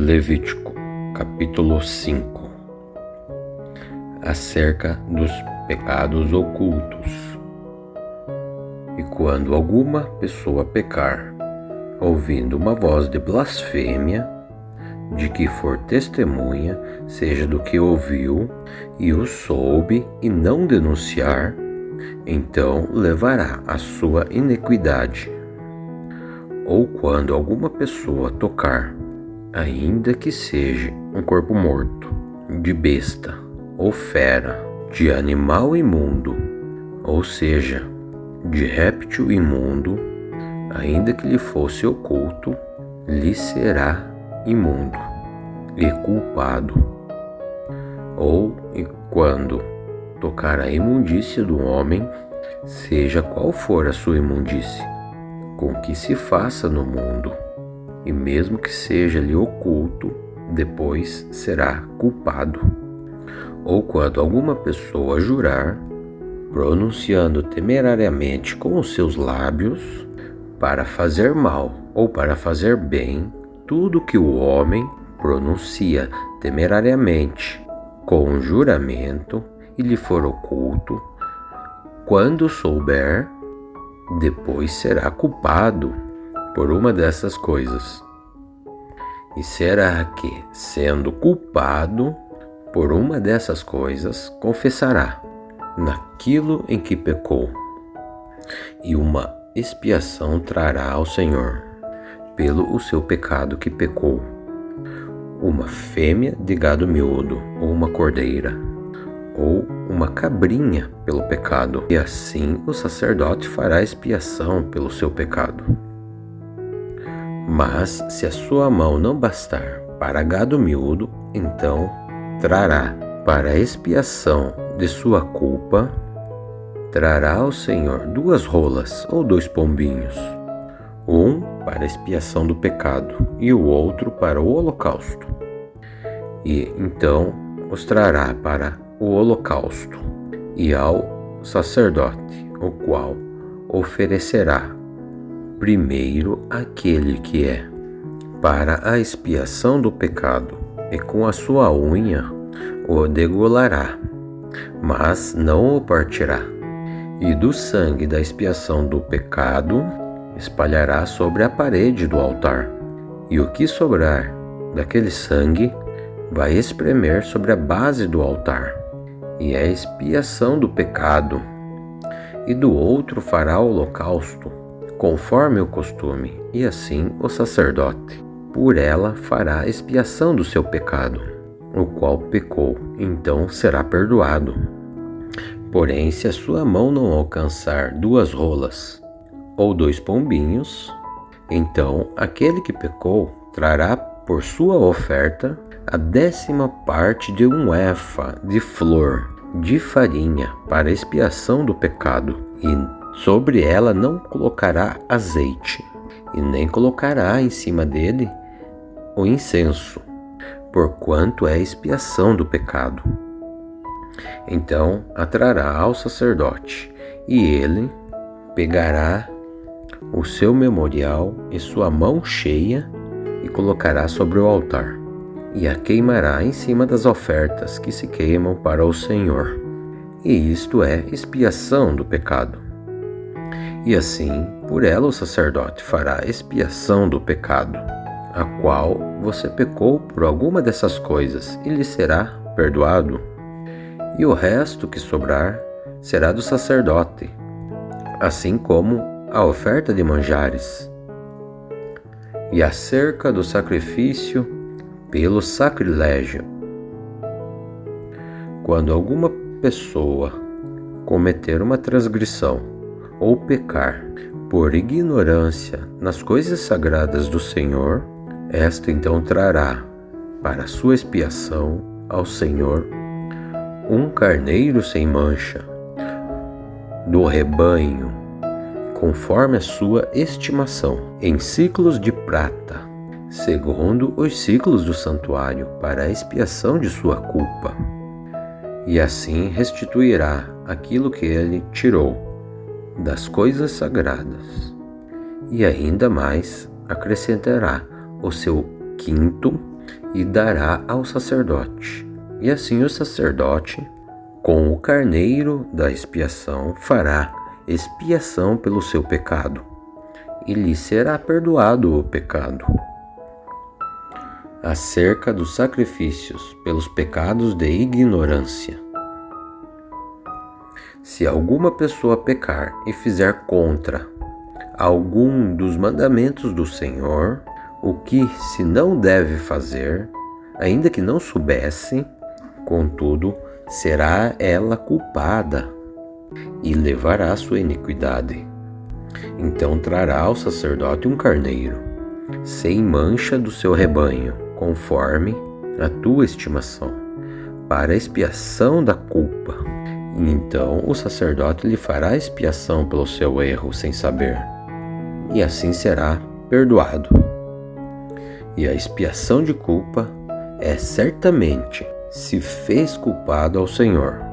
Levítico, capítulo 5. Acerca dos pecados ocultos. E quando alguma pessoa pecar, ouvindo uma voz de blasfêmia, de que for testemunha, seja do que ouviu e o soube e não denunciar, então levará a sua iniquidade. Ou quando alguma pessoa tocar, ainda que seja um corpo morto, de besta ou fera, de animal imundo, ou seja, de réptil imundo, ainda que lhe fosse oculto, lhe será imundo e culpado. Ou e quando tocar a imundície do homem, seja qual for a sua imundície, com que se faça no mundo, e mesmo que seja-lhe oculto, depois será culpado. Ou quando alguma pessoa jurar, pronunciando temerariamente com os seus lábios, para fazer mal ou para fazer bem, tudo que o homem pronuncia temerariamente com juramento e lhe for oculto, quando souber, depois será culpado por uma dessas coisas. E será que, sendo culpado por uma dessas coisas, confessará naquilo em que pecou, e uma expiação trará ao Senhor pelo o seu pecado que pecou, uma fêmea de gado miúdo, ou uma cordeira, ou uma cabrinha pelo pecado, e assim o sacerdote fará expiação pelo seu pecado. Mas se a sua mão não bastar para gado miúdo, então trará para a expiação de sua culpa, trará ao Senhor 2 rolas ou 2 pombinhos, um para a expiação do pecado e o outro para o holocausto. E então os trará para o holocausto e ao sacerdote, o qual oferecerá primeiro aquele que é para a expiação do pecado, e com a sua unha o degolará, mas não o partirá. E do sangue da expiação do pecado espalhará sobre a parede do altar, e o que sobrar daquele sangue vai espremer sobre a base do altar, e é a expiação do pecado. E do outro fará o holocausto, conforme o costume, e assim o sacerdote, por ela, fará a expiação do seu pecado, o qual pecou, então será perdoado. Porém, se a sua mão não alcançar 2 rolas ou 2 pombinhos, então aquele que pecou trará por sua oferta a 10ª parte de um efa de flor de farinha para a expiação do pecado, e sobre ela não colocará azeite, e nem colocará em cima dele o incenso, porquanto é a expiação do pecado. Então a trará ao sacerdote, e ele pegará o seu memorial e sua mão cheia, e colocará sobre o altar, e a queimará em cima das ofertas que se queimam para o Senhor. E isto é expiação do pecado. E assim, por ela o sacerdote fará expiação do pecado, a qual você pecou por alguma dessas coisas, e lhe será perdoado. E o resto que sobrar será do sacerdote, assim como a oferta de manjares. E acerca do sacrifício pelo sacrilégio, quando alguma pessoa cometer uma transgressão ou pecar por ignorância nas coisas sagradas do Senhor, esta então trará para sua expiação ao Senhor um carneiro sem mancha do rebanho, conforme a sua estimação, em ciclos de prata, segundo os ciclos do santuário, para a expiação de sua culpa. E assim restituirá aquilo que ele tirou das coisas sagradas, e ainda mais acrescentará o seu quinto e dará ao sacerdote. E assim o sacerdote, com o carneiro da expiação, fará expiação pelo seu pecado, e lhe será perdoado o pecado. Acerca dos sacrifícios pelos pecados de ignorância. Se alguma pessoa pecar e fizer contra algum dos mandamentos do Senhor, o que se não deve fazer, ainda que não soubesse, contudo, será ela culpada e levará sua iniquidade. Então trará ao sacerdote um carneiro, sem mancha do seu rebanho, conforme a tua estimação, para a expiação da culpa. E então o sacerdote lhe fará expiação pelo seu erro sem saber, e assim será perdoado. E a expiação de culpa é certamente se fez culpado ao Senhor.